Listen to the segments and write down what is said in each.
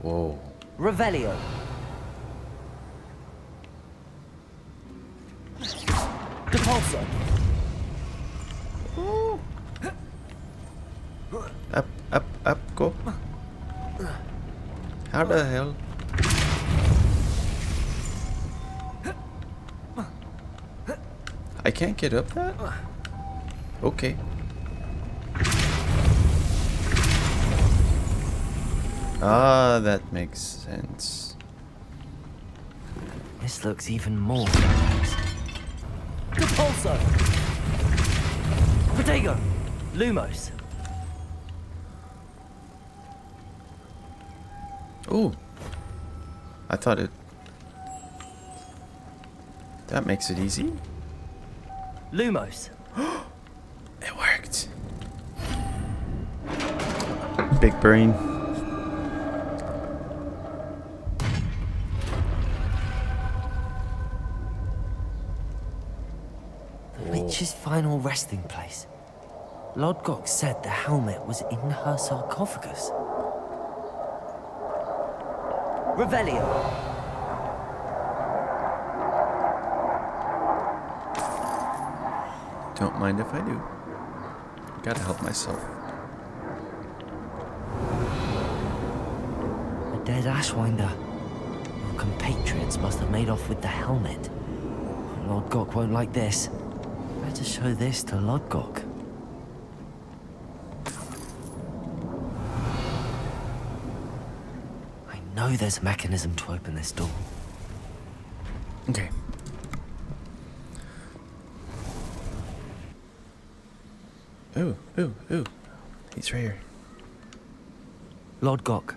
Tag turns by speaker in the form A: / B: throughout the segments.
A: Whoa.
B: Revelio. Depulso.
A: Up, go. How the hell? I can't get up that? Okay. Ah, that makes sense.
B: This looks even more complex. Depulso. Protego. Lumos.
A: Ooh. I thought it... That makes it easy?
B: Lumos.
A: It worked. Big brain.
B: The witch's final resting place. Lodgok said the helmet was in her sarcophagus. Revelio.
A: Don't mind if I do. Gotta help myself.
B: A dead Ashwinder. Your compatriots must have made off with the helmet. Lodgok won't like this. Better show this to Lodgok. I know there's a mechanism to open this door.
A: Okay. Ooh. He's right here.
B: Lodgok,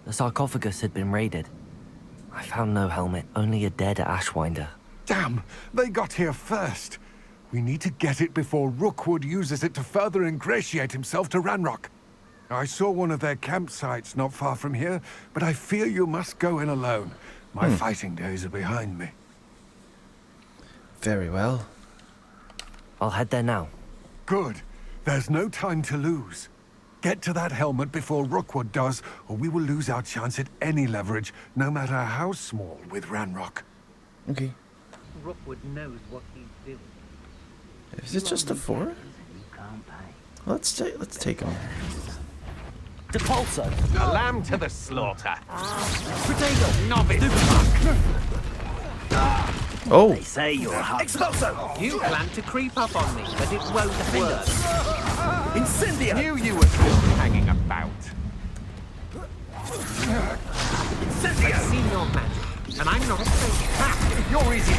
B: the sarcophagus had been raided. I found no helmet, only a dead Ashwinder.
C: Damn! They got here first. We need to get it before Rookwood uses it to further ingratiate himself to Ranrock. I saw one of their campsites not far from here, but I fear you must go in alone. My fighting days are behind me.
A: Very well.
B: I'll head there now.
C: Good. There's no time to lose. Get to that helmet before Rookwood does, or we will lose our chance at any leverage, no matter how small, with Ranrock.
A: Okay.
D: Rookwood knows what he's doing.
A: Is it just a 4?
D: You can't pay.
A: Let's take him.
B: Depulso.
E: A lamb to the slaughter.
B: Protego.
E: Novice.
A: Oh,
B: They say you're a hub. Expulso.
E: You plan to creep up on me, but it won't work.
B: Incendio.
E: Knew you were still hanging about.
B: Incendio.
E: I've seen your magic, and I'm not afraid. Ha! You're easy.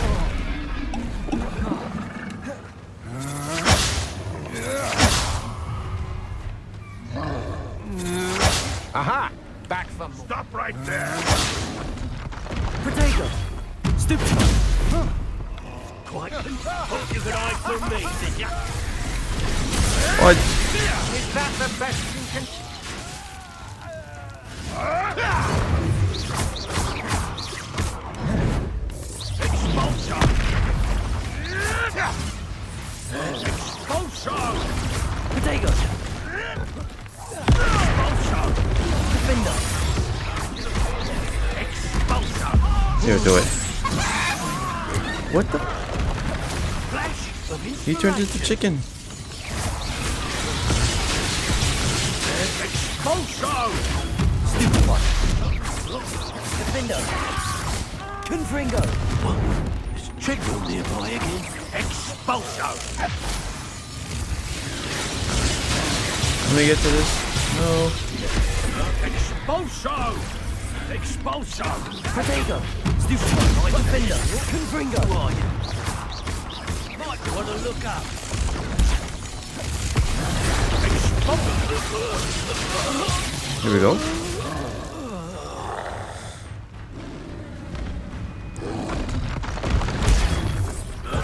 E: Aha! Back for more.
C: Stop right there!
B: Protego. Stupid.
D: Quite thought you could hide from me, did ya?
A: what?
E: Is that the best you can...
D: Expulsion! Expulsion!
B: Protego.
D: Expulsion!
B: Defender.
D: Expulsion!
A: Here, do it. What the?
D: Flash of
A: He turned into chicken.
D: Expulsion!
B: Stupid one. Defender. Confringo.
D: Is Trigger nearby again? Expulsion!
A: Let me get to this. No.
D: Expulsion! Expulsion!
B: Protego. Stupid one. Defender. Confringo.
D: Who are you? Might want to look up. Expulsion!
A: Here we go.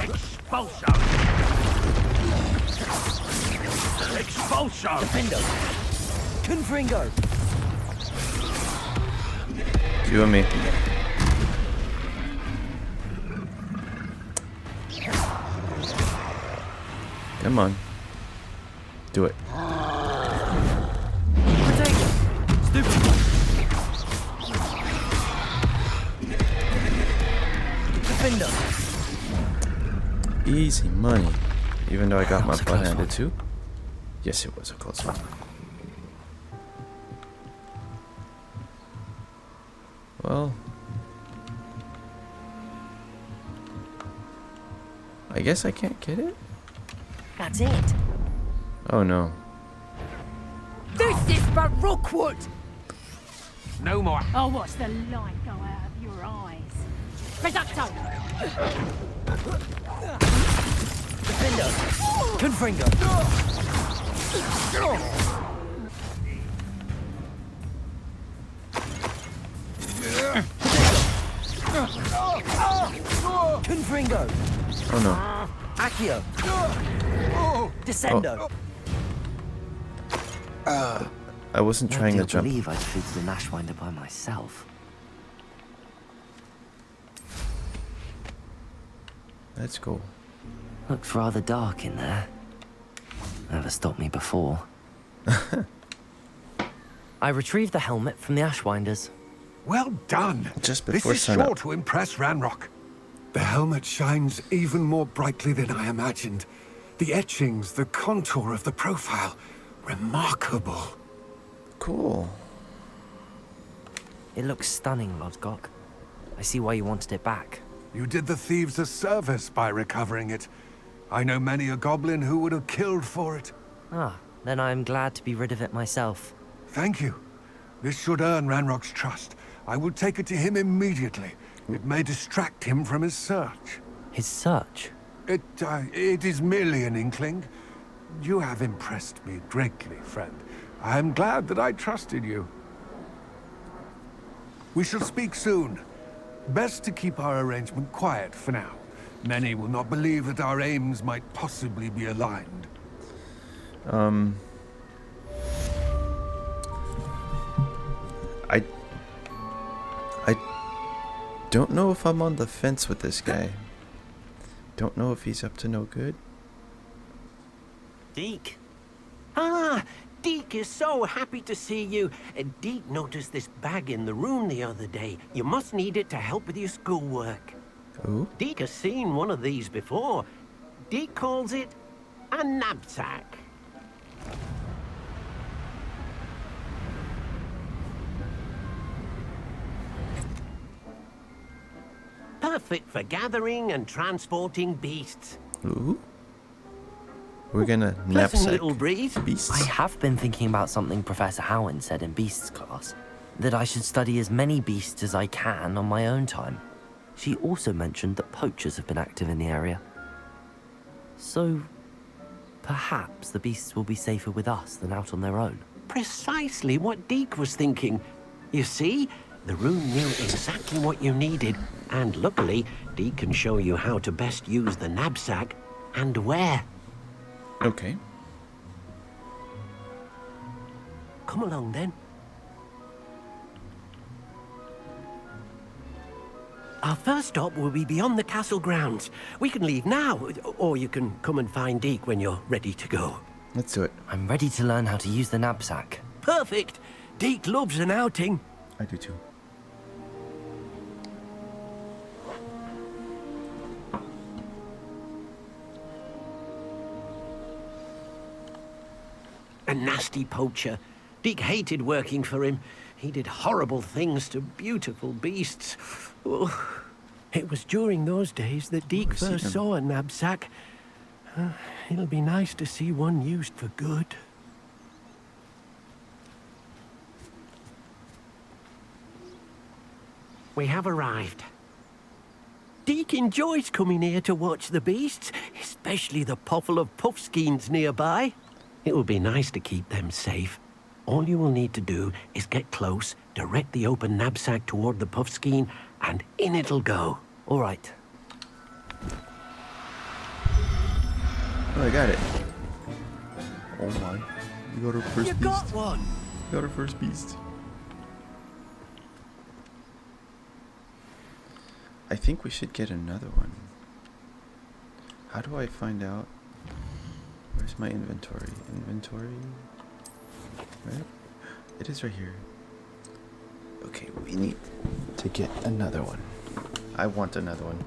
D: Expulsion! Expulsion!
B: Defender. Confringo.
A: You and me. Come on. Do it.
B: Protego. Stupid one.
A: Easy money. Even though I got
B: That
A: my
B: was a
A: butt
B: close
A: handed
B: one.
A: too. Yes, it was a close one. Well, I guess I can't get it?
B: That's it.
A: Oh no.
F: This is for Rookwood!
E: No more.
F: I'll watch the light go out of your eyes. Reducto!
B: Defender! Confringo! Confringo!
A: Oh no.
B: Accio! Descendo!
A: I wasn't trying to
B: I
A: jump.
B: believe I defeated the Nashwinder by myself.
A: Let's go.
B: Looks rather dark in there. Never stopped me before. I retrieved the helmet from the Ashwinders.
C: Well done.
A: Just
C: This
A: before
C: is sure
A: sunup.
C: to impress Ranrock. The helmet shines even more brightly than I imagined. The etchings, the contour of the profile. Remarkable.
A: Cool.
B: It looks stunning, Lodgok. I see why you wanted it back.
C: You did the thieves a service by recovering it. I know many a goblin who would have killed for it.
B: Ah, then I'm glad to be rid of it myself.
C: Thank you. This should earn Ranrock's trust. I will take it to him immediately. It may distract him from his search.
B: His search?
C: It is merely an inkling. You have impressed me greatly, friend. I am glad that I trusted you. We shall speak soon. Best to keep our arrangement quiet for now. Many will not believe that our aims might possibly be aligned.
A: I don't know if I'm on the fence with this guy. Don't know if he's up to no good.
G: Deke. Ah, Deke is so happy to see you. Deke noticed this bag in the room the other day. You must need it to help with your schoolwork.
A: Ooh.
G: Deke has seen one of these before. Deke calls it a knapsack. Perfect for gathering and transporting beasts.
A: Ooh. We're gonna
G: Pleasant
A: knapsack
G: little breeze.
A: beasts.
B: I have been thinking about something Professor Howen said in Beasts class. That I should study as many beasts as I can on my own time. She also mentioned that poachers have been active in the area. So, perhaps the beasts will be safer with us than out on their own.
G: Precisely what Deke was thinking. You see, the room knew exactly what you needed, and luckily, Deke can show you how to best use the knapsack and where.
A: Okay.
G: Come along then. Our first stop will be beyond the castle grounds. We can leave now, or you can come and find Deke when you're ready to go.
A: Let's do it.
B: I'm ready to learn how to use the knapsack.
G: Perfect! Deke loves an outing.
A: I do too.
G: A nasty poacher. Deke hated working for him. He did horrible things to beautiful beasts. Oh, it was during those days that Deke
A: see
G: first
A: them.
G: saw a knapsack. It'll be nice to see one used for good. We have arrived. Deke enjoys coming here to watch the beasts, especially the poffle of puffskeins nearby. It will be nice to keep them safe. All you will need to do is get close, direct the open knapsack toward the puffskein, and in it'll go.
B: All right.
A: Oh, I got it. Oh my. We got our first
G: You
A: beast.
G: got one!
A: We got our first beast. I think we should get another one. How do I find out? Where's my inventory? Inventory? Right? It is right here. Okay, we need to get another one. I want another one.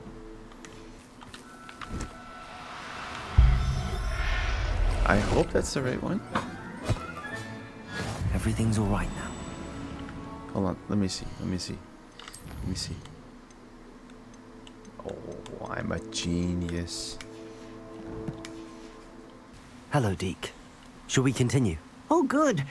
A: I hope that's the right one.
B: Everything's all right now.
A: Hold on, let me see. Let me see. Oh, I'm a genius.
B: Hello, Deke. Shall we continue?
G: Oh, good.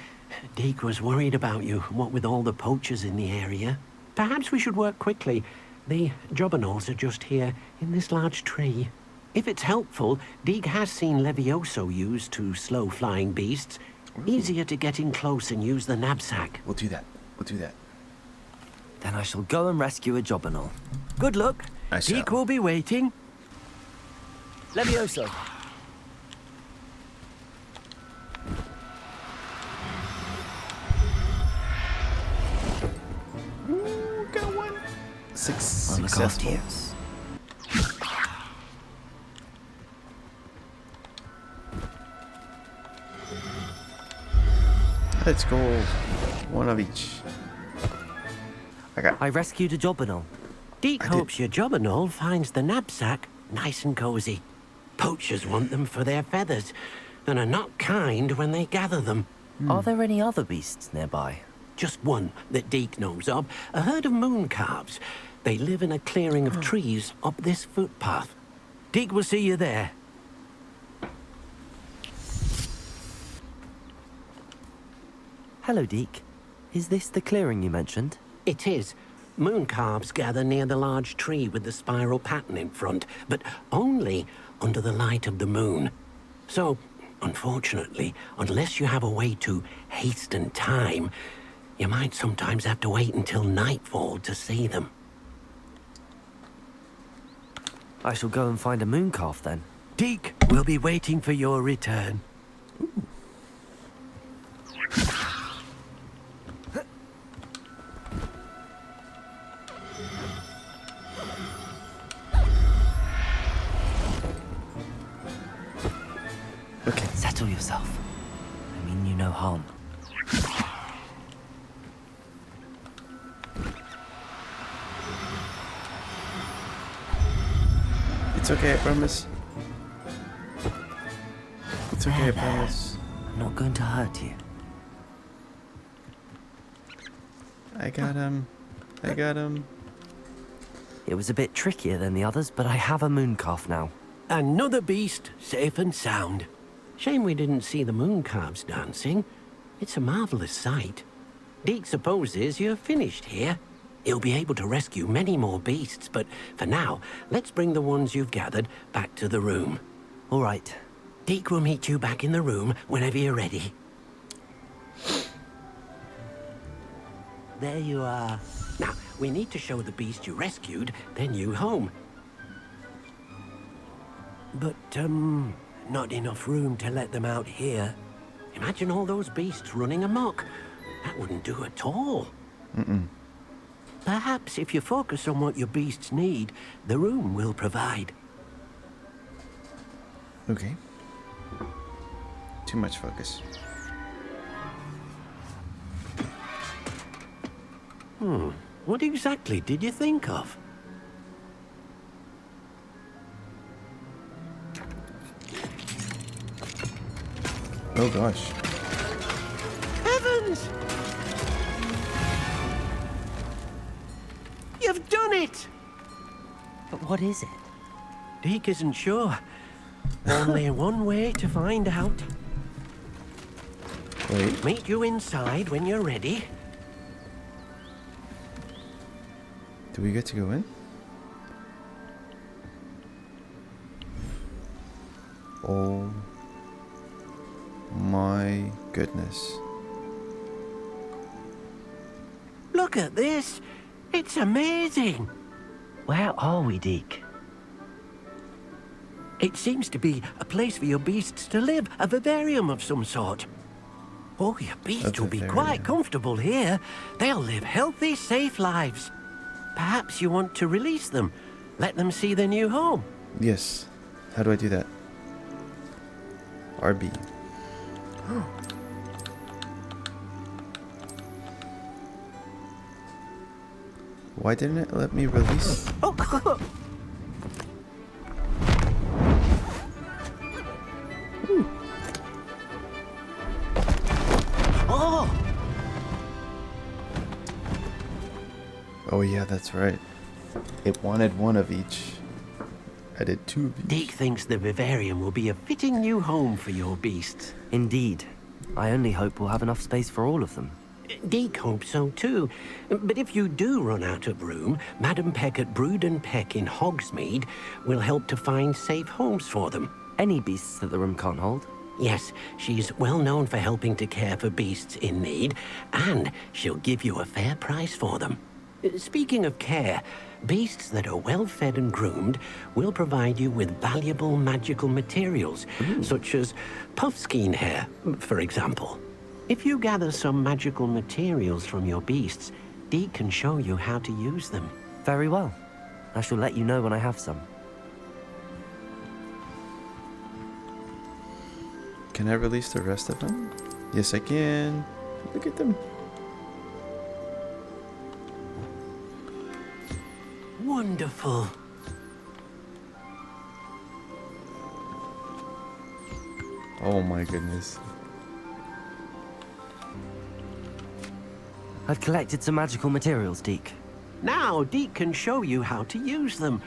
G: Deke was worried about you, what with all the poachers in the area. Perhaps we should work quickly. The jobberknolls are just here, in this large tree. If it's helpful, Deke has seen Levioso used to slow flying beasts. Easier to get in close and use the knapsack.
A: We'll do that. We'll do that.
B: Then I shall go and rescue a jobberknoll.
G: Good luck.
A: I shall.
G: Deke will be waiting.
B: Levioso.
A: Ooh, got one.
B: I'll look after
A: Successful.
B: you.
A: Let's go. One of each.
B: I rescued a jobberknoll.
G: Deke
A: I did-
G: hopes your jobberknoll finds the knapsack nice and cozy. Poachers want them for their feathers and are not kind when they gather them.
B: Are there any other beasts nearby?
G: Just one that Deke knows of, a herd of moon calves. They live in a clearing of trees up this footpath. Deke will see you there.
B: Hello, Deke. Is this the clearing you mentioned?
G: It is. Moon calves gather near the large tree with the spiral pattern in front, but only under the light of the moon. So, unfortunately, unless you have a way to hasten time, you might sometimes have to wait until nightfall to see them.
B: I shall go and find a moon calf then.
G: Deke will be waiting for your return.
A: Okay.
B: Settle yourself. I mean you no harm.
A: It's okay, I promise. It's okay, I promise.
B: I'm not going to hurt you.
A: I got him. I got him.
B: It was a bit trickier than the others, but I have a moon calf now.
G: Another beast, safe and sound. Shame we didn't see the moon calves dancing. It's a marvelous sight. Deke supposes you're finished here. He'll be able to rescue many more beasts, but for now, let's bring the ones you've gathered back to the room.
B: All right.
G: Deke will meet you back in the room whenever you're ready. There you are. Now, we need to show the beast you rescued their new home. But, not enough room to let them out here. Imagine all those beasts running amok. That wouldn't do at all. Perhaps if you focus on what your beasts need, the room will provide.
A: Okay. Too much focus.
G: What exactly did you think of?
A: Oh gosh.
G: Heavens! You've done it!
B: But what is it?
G: Deke isn't sure. Only one way to find out.
A: Wait.
G: Meet you inside when you're ready.
A: Do we get to go in? Oh my goodness.
G: Look at this. It's amazing.
B: Where are we, Deke?
G: It seems to be a place for your beasts to live, a vivarium of some sort. Oh, your beasts will be quite
A: vivarium.
G: comfortable here. They'll live healthy, safe lives. Perhaps you want to release them. Let them see their new home.
A: Yes. How do I do that? RB. Why didn't it let me release?
G: Oh,
A: Oh yeah, that's right. It wanted one of each. I did two of each.
G: Deke thinks the vivarium will be a fitting new home for your beasts.
B: Indeed. I only hope we'll have enough space for all of them.
G: Deke hopes so too. But if you do run out of room, Madam Peck at Brood and Peck in Hogsmeade will help to find safe homes for them.
B: Any beasts that the room can't hold?
G: Yes, she's well known for helping to care for beasts in need, and she'll give you a fair price for them. Speaking of care, beasts that are well fed and groomed will provide you with valuable magical materials, such as puffskein hair, for example. If you gather some magical materials from your beasts, Deke can show you how to use them.
B: Very well. I shall let you know when I have some.
A: Can I release the rest of them? Yes, I can. Look at them.
G: Wonderful.
A: Oh my goodness.
B: I've collected some magical materials, Deke.
G: Now, Deke can show you how to use them.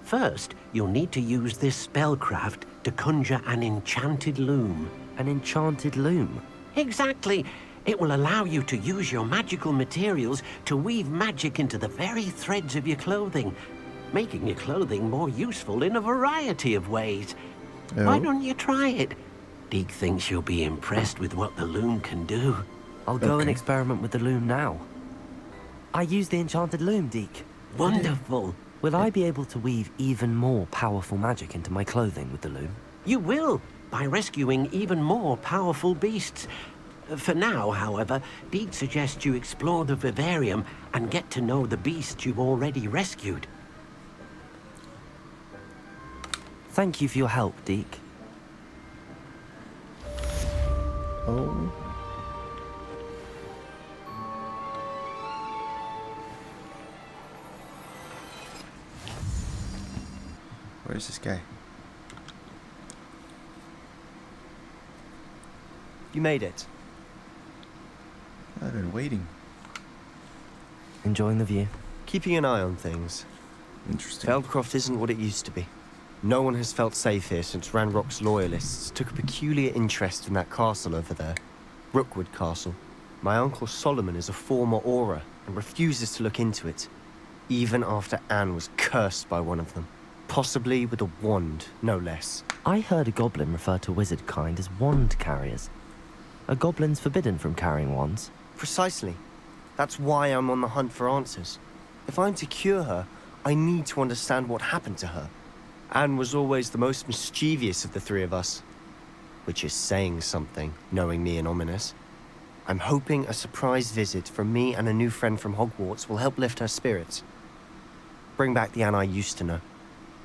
G: First, you'll need to use this spellcraft to conjure an enchanted loom.
B: An enchanted loom?
G: Exactly. It will allow you to use your magical materials to weave magic into the very threads of your clothing, making your clothing more useful in a variety of ways. Why don't you try it? Deke thinks you'll be impressed with what the loom can do.
B: I'll go and experiment with the loom now. I use the enchanted loom, Deke.
G: Wonderful.
B: Will I be able to weave even more powerful magic into my clothing with the loom?
G: You will, by rescuing even more powerful beasts. For now, however, Deke suggests you explore the vivarium and get to know the beasts you've already rescued.
B: Thank you for your help, Deke.
A: Oh. Where's this guy?
H: You made it.
A: I've been waiting.
B: Enjoying the view?
H: Keeping an eye on things.
A: Interesting.
H: Feldcroft isn't what it used to be. No one has felt safe here since Ranrock's loyalists took a peculiar interest in that castle over there. Rookwood Castle. My uncle Solomon is a former Auror and refuses to look into it, even after Anne was cursed by one of them. Possibly with a wand, no less.
B: I heard a goblin refer to wizard kind as wand carriers. Are goblins forbidden from carrying wands?
H: Precisely. That's why I'm on the hunt for answers. If I'm to cure her, I need to understand what happened to her. Anne was always the most mischievous of the three of us. Which is saying something, knowing me and Ominous. I'm hoping a surprise visit from me and a new friend from Hogwarts will help lift her spirits. Bring back the Anne I used to know.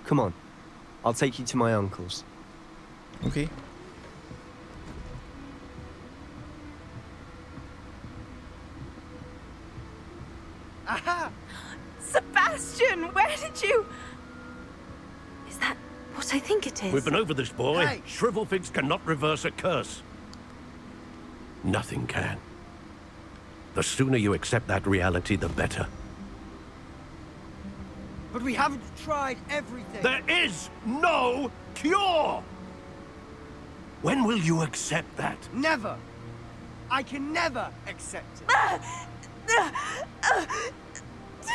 H: Come on. I'll take you to my uncle's.
A: Okay.
I: Aha! Sebastian, where did you... Is that what I think it is?
D: We've been over this, boy.
E: Hey.
D: Shrivelfigs cannot reverse a curse. Nothing can. The sooner you accept that reality, the better.
E: But we haven't tried everything.
D: There is no cure! When will you accept that?
E: Never. I can never accept it.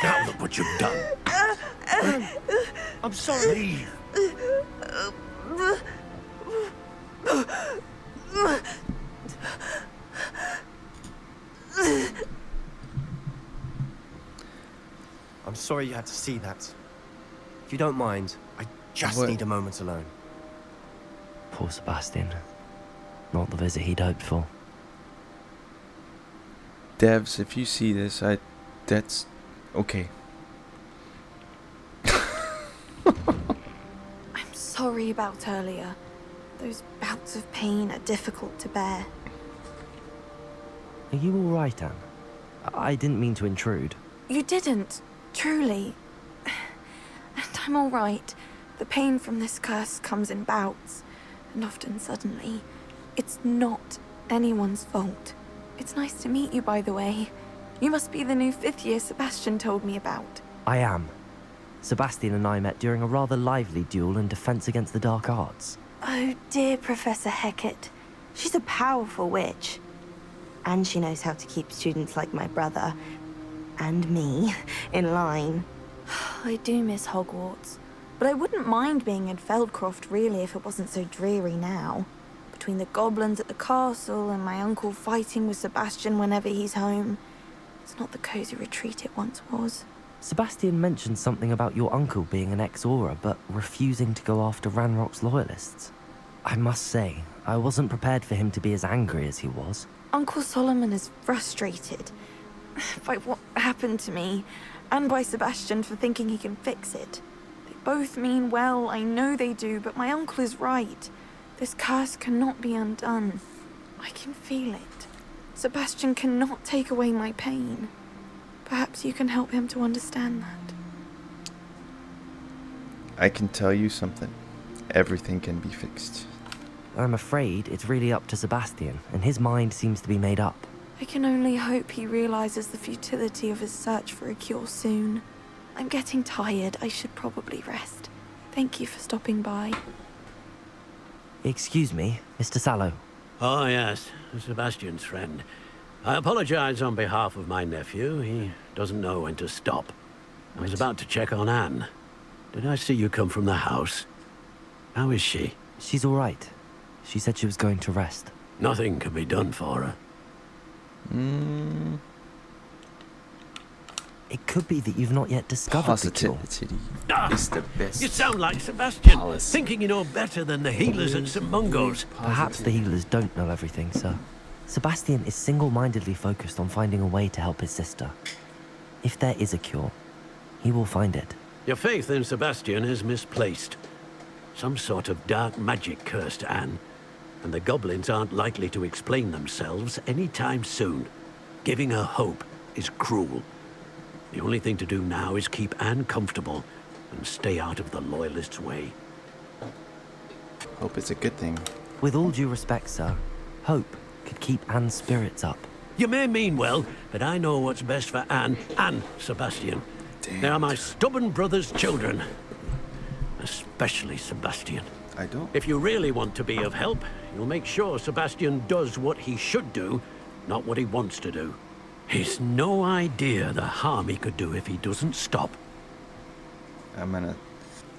D: Now look what you've done.
E: I'm sorry.
D: Leave.
H: I'm sorry you had to see that. If you don't mind, I just
A: What?
H: need a moment alone.
B: Poor Sebastian. Not the visit he'd hoped for.
A: Devs, if you see this, that's okay.
I: I'm sorry about earlier. Those bouts of pain are difficult to bear.
B: Are you all right, Anne? I didn't mean to intrude.
I: You didn't, truly. And I'm all right. The pain from this curse comes in bouts, and often suddenly. It's not anyone's fault. It's nice to meet you, by the way. You must be the new 5th year Sebastian told me about.
B: I am. Sebastian and I met during a rather lively duel in defense against the dark arts.
J: Oh dear, Professor Hecat. She's a powerful witch. And she knows how to keep students like my brother, and me, in line.
I: I do miss Hogwarts, but I wouldn't mind being in Feldcroft really if it wasn't so dreary now. Between the goblins at the castle and my uncle fighting with Sebastian whenever he's home, it's not the cozy retreat it once was.
B: Sebastian mentioned something about your uncle being an ex-Auror, but refusing to go after Ranrock's loyalists. I must say, I wasn't prepared for him to be as angry as he was.
I: Uncle Solomon is frustrated by what happened to me, and by Sebastian for thinking he can fix it. They both mean well, I know they do, but my uncle is right. This curse cannot be undone. I can feel it. Sebastian cannot take away my pain. Perhaps you can help him to understand that.
A: I can tell you something. Everything can be fixed.
B: I'm afraid it's really up to Sebastian, and his mind seems to be made up.
I: I can only hope he realizes the futility of his search for a cure soon. I'm getting tired. I should probably rest. Thank you for stopping by.
B: Excuse me, Mr. Sallow.
G: Oh, yes, Sebastian's friend. I apologize on behalf of my nephew. He doesn't know when to stop. I was about to check on Anne. Did I see you come from the house? How is she?
B: She's all right. She said she was going to rest.
G: Nothing can be done for her.
B: It could be that you've not yet discovered the cure.
A: Positivity
G: Ah,
A: is the best.
G: You sound like Sebastian,
A: policy.
G: thinking you know better than the healers at St. Mungo's.
B: Perhaps the healers don't know everything, sir. Sebastian is single-mindedly focused on finding a way to help his sister. If there is a cure, he will find it.
G: Your faith in Sebastian is misplaced. Some sort of dark magic cursed Anne, and the goblins aren't likely to explain themselves anytime soon. Giving her hope is cruel. The only thing to do now is keep Anne comfortable and stay out of the Loyalists' way.
A: Hope it's a good thing.
B: With all due respect, sir, hope could keep Anne's spirits up.
G: You may mean well, but I know what's best for Anne and Sebastian. They are my stubborn brother's children. Especially Sebastian.
A: I don't.
G: If you really want to be of help, you'll make sure Sebastian does what he should do, not what he wants to do. He's no idea the harm he could do if he doesn't stop.
A: I'm gonna...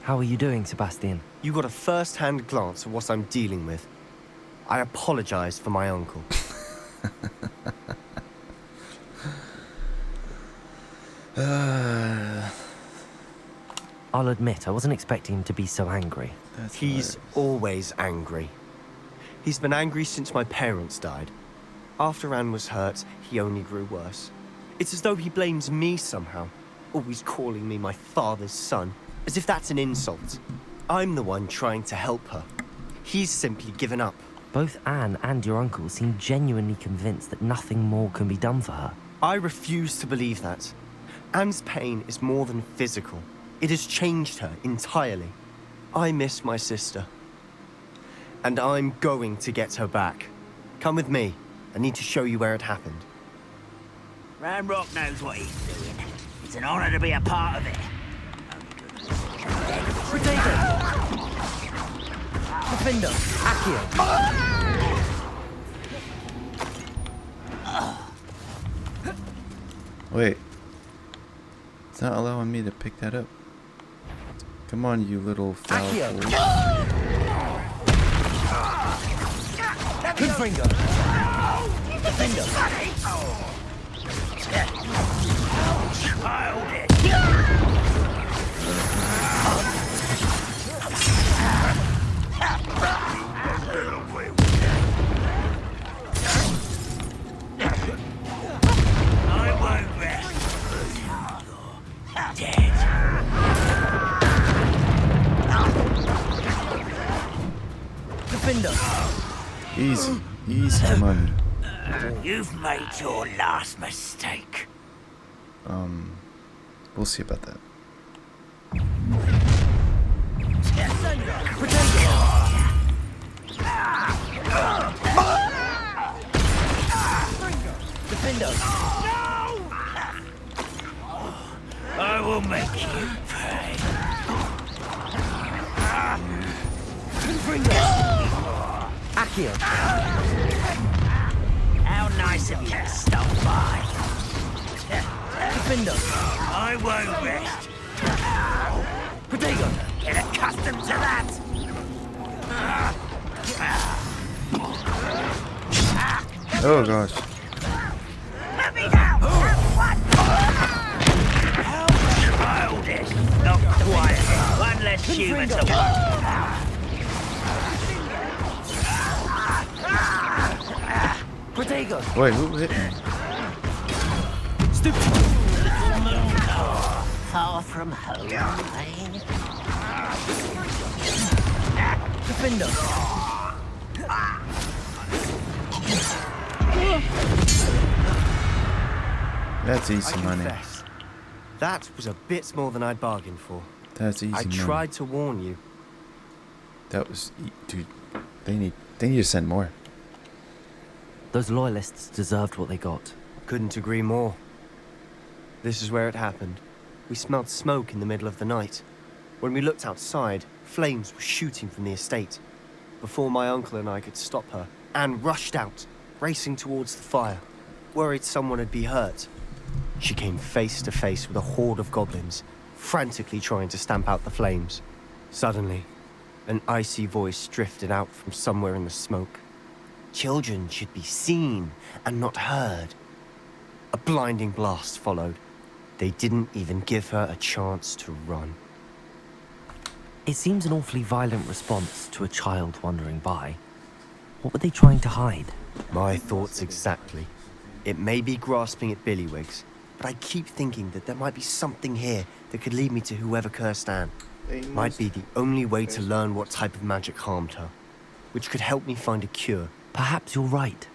B: How are you doing, Sebastian?
H: You got a first-hand glance at what I'm dealing with. I apologize for my uncle.
B: I'll admit, I wasn't expecting him to be so angry.
H: He's always angry. He's been angry since my parents died. After Anne was hurt, he only grew worse. It's as though he blames me somehow, always calling me my father's son, as if that's an insult. I'm the one trying to help her. He's simply given up.
B: Both Anne and your uncle seem genuinely convinced that nothing more can be done for her.
H: I refuse to believe that. Anne's pain is more than physical. It has changed her entirely. I miss my sister. And I'm going to get her back. Come with me. I need to show you where it happened.
K: Ranrock knows what he's doing. It's an honor to be a part of it.
B: Defender! Accio!
A: Wait. It's not allowing me to pick that up. Come on, you little foul fool.
B: Good finger!
K: Child it. I won't rest. Dead.
B: Defender!
A: Easy. Easy money.
K: You've made your last mistake.
A: We'll see about that.
B: Defender!
K: will make you pay.
B: Accio!
K: How nice of you to stop by.
B: Defender!
K: I won't rest.
B: Protego!
K: Get accustomed to that.
A: Oh gosh.
K: Let me down! What? How childish. Not quiet. One less human to watch.
B: Protego!
A: Wait, who hit me?
B: Stupid!
K: Far from home, eh?
B: Defender!
A: That's
H: I
A: easy money.
H: confess, that was a bit more than I'd bargained for.
A: That's easy
H: I
A: money.
H: tried to warn you.
A: That was, dude. They need to send more.
B: Those loyalists deserved what they got.
H: Couldn't agree more. This is where it happened. We smelled smoke in the middle of the night. When we looked outside, flames were shooting from the estate. Before my uncle and I could stop her, Anne rushed out, racing towards the fire, worried someone had been hurt. She came face to face with a horde of goblins, frantically trying to stamp out the flames. Suddenly, an icy voice drifted out from somewhere in the smoke. Children should be seen and not heard. A blinding blast followed. They didn't even give her a chance to run.
B: It seems an awfully violent response to a child wandering by. What were they trying to hide?
H: My thoughts exactly. It may be grasping at Billywigs, but I keep thinking that there might be something here that could lead me to whoever cursed Anne. Might be the only way to learn what type of magic harmed her, which could help me find a cure.
B: Perhaps you're right.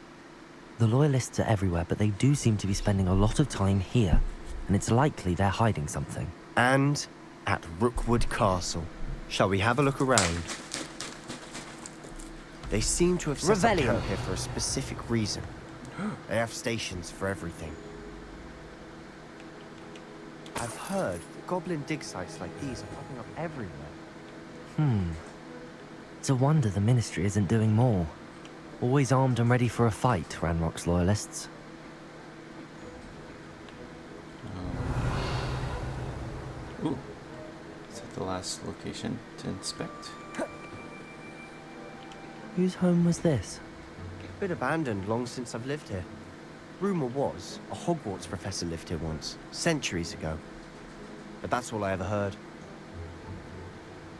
B: The loyalists are everywhere, but they do seem to be spending a lot of time here, and it's likely they're hiding something.
H: And at Rookwood Castle. Shall we have a look around? They seem to have set up
B: Revelio.
H: camp here for a specific reason. They have stations for everything. I've heard that goblin dig sites like these are popping up everywhere.
B: It's a wonder the Ministry isn't doing more. Always armed and ready for a fight, Ranrock's loyalists.
A: Ooh. Is that the last location to inspect?
B: Whose home was this?
H: Been abandoned long since I've lived here. Rumor was a Hogwarts professor lived here once, centuries ago. But that's all I ever heard.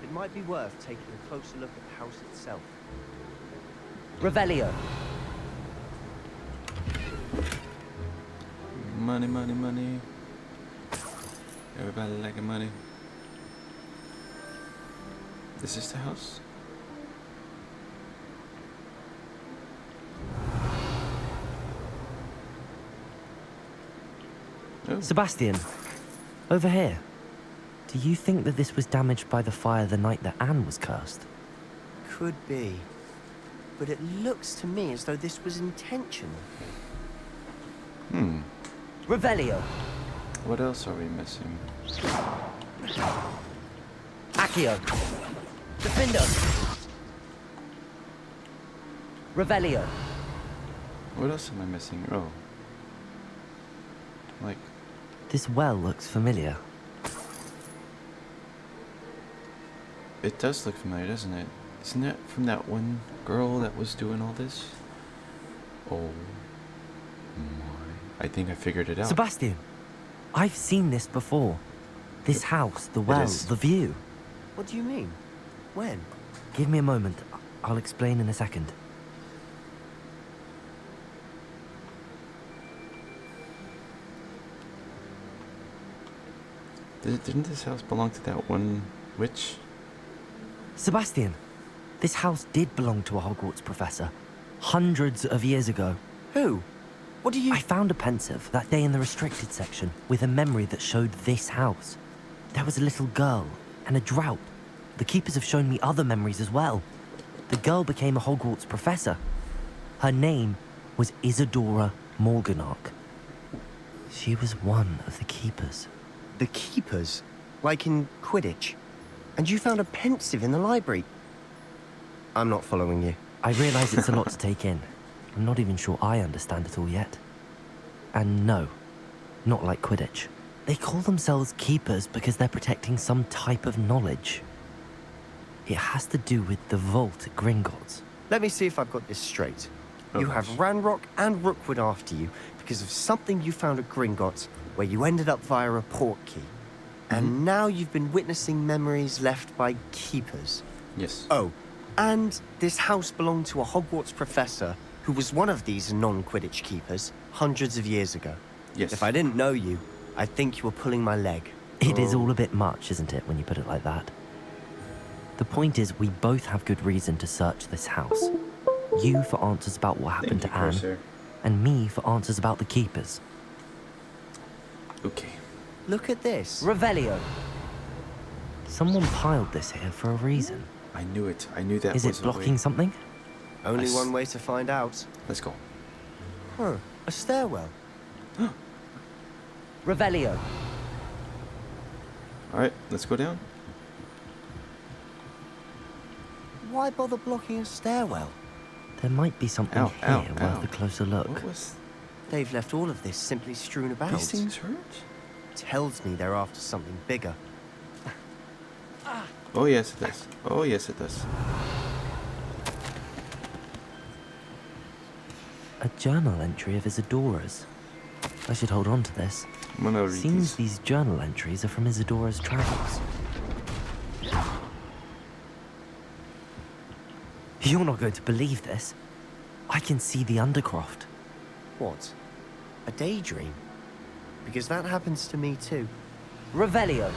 H: It might be worth taking a closer look at the house itself.
B: Revelio.
A: Money, money, money. Everybody liking money. This is the house? Oh.
B: Sebastian, over here. Do you think that this was damaged by the fire the night that Anne was cursed?
H: Could be. But it looks to me as though this was intentional.
B: Revelio.
A: What else are we missing?
B: Accio. Defender. Revelio.
A: What else am I missing? Oh. Like,
B: This well looks familiar.
A: it does look familiar, doesn't it? Isn't that from that one girl that was doing all this? Oh my. I think I figured it out.
B: Sebastian, I've seen this before. This house, the well,
A: is.
B: the view.
H: What do you mean? When?
B: Give me a moment. I'll explain in a second.
A: Didn't this house belong to that one witch?
B: Sebastian, this house did belong to a Hogwarts professor. Hundreds of years ago.
H: Who? What do you...
B: I found a pensive that day in the restricted section with a memory that showed this house. There was a little girl and a drought. The keepers have shown me other memories as well. The girl became a Hogwarts professor. Her name was Isadora Morganach. She was one of the keepers.
H: The keepers? Like in Quidditch? And you found a pensive in the library? I'm not following you.
B: I realise it's a lot to take in. I'm not even sure I understand it all yet. And no, not like Quidditch. They call themselves keepers because they're protecting some type of knowledge. It has to do with the vault at Gringotts.
H: Let me see if I've got this straight.
A: Oh,
H: You have
A: gosh.
H: Ranrock and Rookwood after you because of something you found at Gringotts where you ended up via a portkey. And now you've been witnessing memories left by keepers.
A: Yes.
H: Oh, and this house belonged to a Hogwarts professor who was one of these non-Quidditch keepers hundreds of years ago.
A: Yes.
H: If I didn't know you, I'd think you were pulling my leg.
B: It is
A: Oh.
B: all a bit much, isn't it, when you put it like that? The point is, we both have good reason to search this house. You for answers about what happened
A: Thank
B: to
A: you,
B: Anne,
A: Corsair.
B: and me for answers about the keepers.
A: Okay.
H: Look at this.
B: Revelio. Someone piled this here for a reason.
A: I knew it. I knew that
B: Is
A: was
B: it
A: a
B: blocking
A: way.
B: something?
H: Only
A: Nice.
H: one way to find out.
A: Let's go.
H: Huh. A stairwell.
B: Revelio.
A: Alright, let's go down.
H: Why bother blocking a stairwell?
B: There might be something
A: Ow,
B: here
A: ow,
B: worth
A: ow.
B: a closer look.
A: What was...
H: They've left all of this simply strewn about.
A: These things hurt?
H: Tells me they're after something bigger.
A: Oh yes it does. Oh yes it does.
B: A journal entry of Isadora's. I should hold on to this.
A: I'm gonna read
B: Seems
A: these.
B: these journal entries are from Isadora's travels. You're not going to believe this. I can see the Undercroft.
H: What? A daydream? Because that happens to me too.
B: Revelio.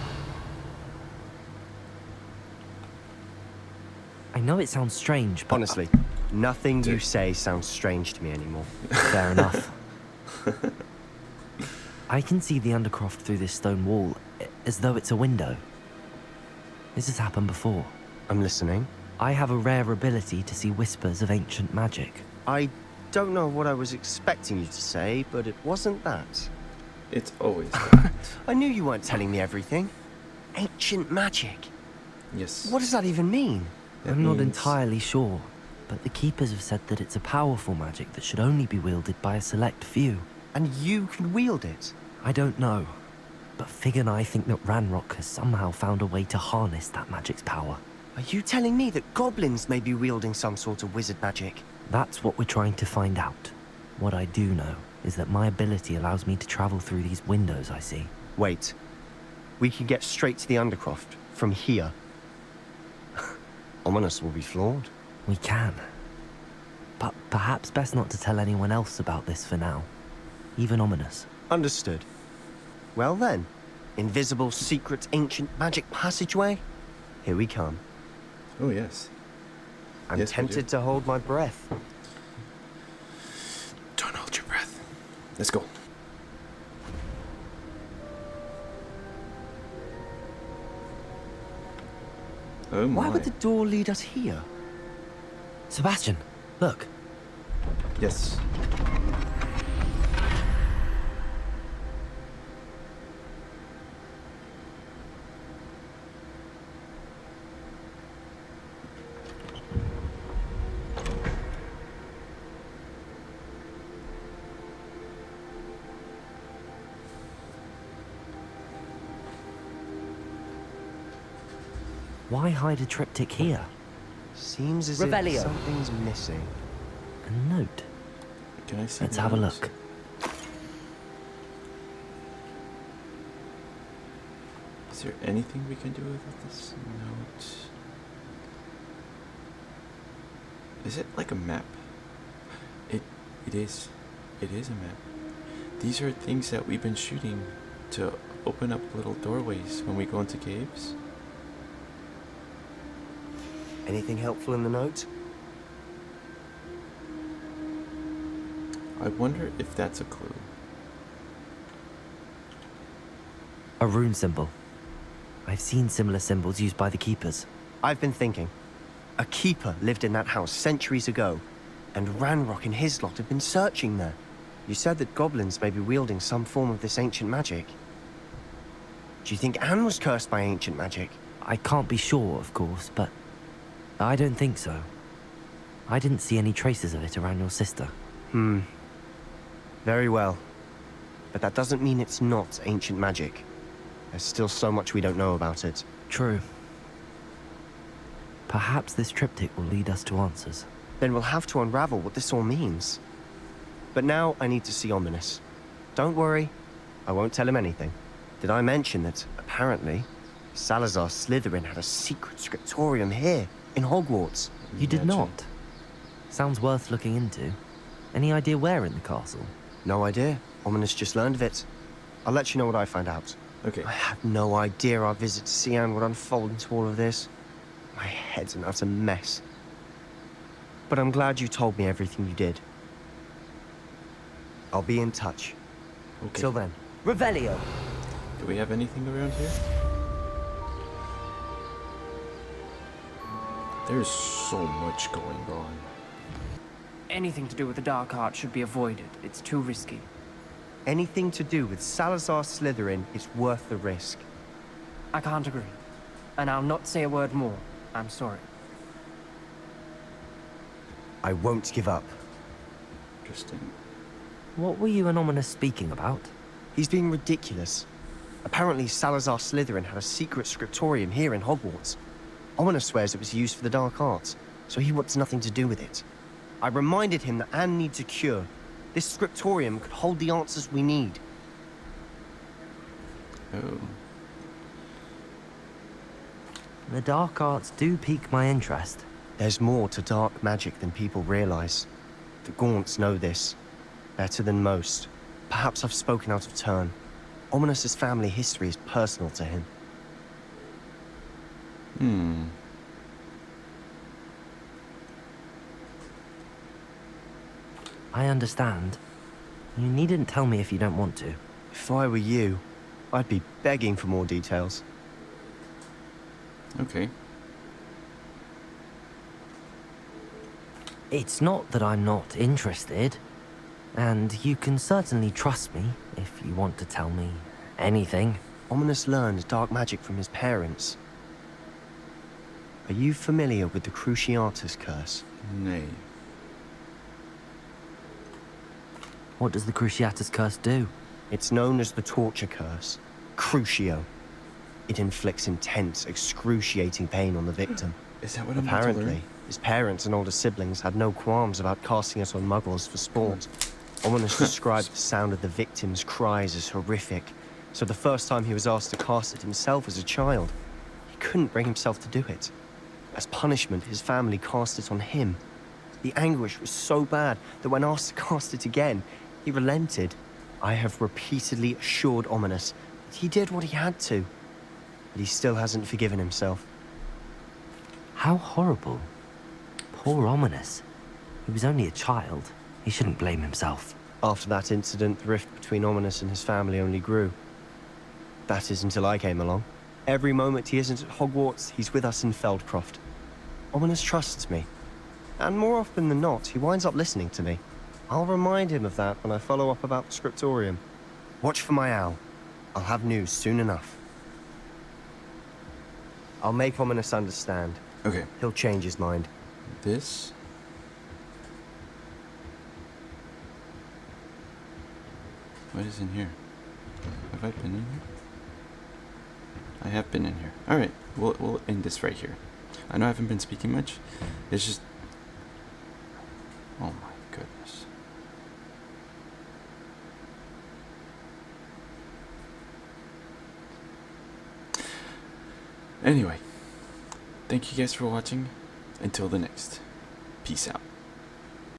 B: I know it sounds strange, but...
H: Honestly, nothing you say sounds strange to me anymore.
B: Fair enough. I can see the Undercroft through this stone wall, as though it's a window. This has happened before.
H: I'm listening.
B: I have a rare ability to see whispers of ancient magic.
H: I don't know what I was expecting you to say, but it wasn't that.
A: It's always that.
H: I knew you weren't telling me everything. Ancient magic.
A: Yes.
H: What does that even mean?
A: That
B: I'm not
A: means-
B: entirely sure, but the Keepers have said that it's a powerful magic that should only be wielded by a select few.
H: And you can wield it?
B: I don't know, but Fig and I think that Ranrock has somehow found a way to harness that magic's power.
H: Are you telling me that goblins may be wielding some sort of wizard magic?
B: That's what we're trying to find out. What I do know is that my ability allows me to travel through these windows I see.
H: Wait. We can get straight to the Undercroft from here. Ominous will be flawed.
B: We can. But perhaps best not to tell anyone else about this for now. Even Ominous.
H: Understood. Well then, invisible, secret, ancient magic passageway? Here we come.
A: Oh yes.
H: I'm
A: Yes, we do.
H: tempted to hold my breath.
A: Don't hold your breath. Let's go. Oh my.
H: Why would the door lead us here?
B: Sebastian, look.
A: Yes.
B: Why hide a triptych here?
H: Seems as
B: Revelio.
H: if something's missing.
B: A note.
A: Can I see?
B: Let's have a
A: those?
B: look.
A: Is there anything we can do with this note? Is it like a map? It is. It is a map. These are things that we've been shooting to open up little doorways when we go into caves.
H: Anything helpful in the note?
A: I wonder if that's a clue.
B: A rune symbol. I've seen similar symbols used by the Keepers.
H: I've been thinking. A keeper lived in that house centuries ago, and Ranrock and his lot have been searching there. You said that goblins may be wielding some form of this ancient magic. Do you think Anne was cursed by ancient magic?
B: I can't be sure, of course, but I don't think so. I didn't see any traces of it around your sister.
H: Very well. But that doesn't mean it's not ancient magic. There's still so much we don't know about it.
B: True. Perhaps this triptych will lead us to answers.
H: Then we'll have to unravel what this all means. But now I need to see Ominous. Don't worry, I won't tell him anything. Did I mention that, apparently, Salazar Slytherin had a secret scriptorium here, in Hogwarts?
B: You did not? Sounds worth looking into. Any idea where in the castle?
H: No idea. Ominous just learned of it. I'll let you know what I find out.
A: Okay.
H: I had no idea our visit to Cian would unfold into all of this. My head's an utter mess. But I'm glad you told me everything you did. I'll be in touch.
A: Okay.
H: Till then.
B: Revelio!
A: Do we have anything around here? There's so much going on.
L: Anything to do with the dark art should be avoided. It's too risky.
H: Anything to do with Salazar Slytherin is worth the risk.
L: I can't agree. And I'll not say a word more. I'm sorry.
H: I won't give up.
A: Interesting.
B: What were you and Ominous speaking about?
H: He's being ridiculous. Apparently, Salazar Slytherin had a secret scriptorium here in Hogwarts. Ominous swears it was used for the dark arts, so he wants nothing to do with it. I reminded him that Anne needs a cure. This scriptorium could hold the answers we need.
A: Oh.
B: The dark arts do pique my interest.
H: There's more to dark magic than people realize. The Gaunts know this. Better than most. Perhaps I've spoken out of turn. Ominous's family history is personal to him.
B: I understand. You needn't tell me if you don't want to.
H: If I were you, I'd be begging for more details.
A: Okay.
B: It's not that I'm not interested. And you can certainly trust me if you want to tell me anything.
H: Ominous learned dark magic from his parents. Are you familiar with the Cruciatus curse?
A: Nay.
B: What does the Cruciatus curse do?
H: It's known as the torture curse. Crucio. It inflicts intense, excruciating pain on the victim.
A: Is that what I'm about to
H: Apparently,
A: learn?
H: his parents and older siblings had no qualms about casting it on muggles for sport. Ominous described the sound of the victim's cries as horrific, so the first time he was asked to cast it himself as a child, he couldn't bring himself to do it. As punishment, his family cast it on him. The anguish was so bad that when asked to cast it again, he relented. I have repeatedly assured Ominous that he did what he had to, but he still hasn't forgiven himself.
B: How horrible. Poor Ominous. He was only a child. He shouldn't blame himself.
H: After that incident, the rift between Ominous and his family only grew. That is until I came along. Every moment he isn't at Hogwarts, he's with us in Feldcroft. Ominous trusts me. And more often than not, he winds up listening to me. I'll remind him of that when I follow up about the scriptorium. Watch for my owl. I'll have news soon enough. I'll make Ominous understand.
A: Okay.
H: He'll change his mind.
A: This. What is in here? Have I been in here? I have been in here. Alright, we'll end this right here. I know I haven't been speaking much. It's just... Oh my goodness. Anyway, thank you guys for watching. Until the next. Peace out.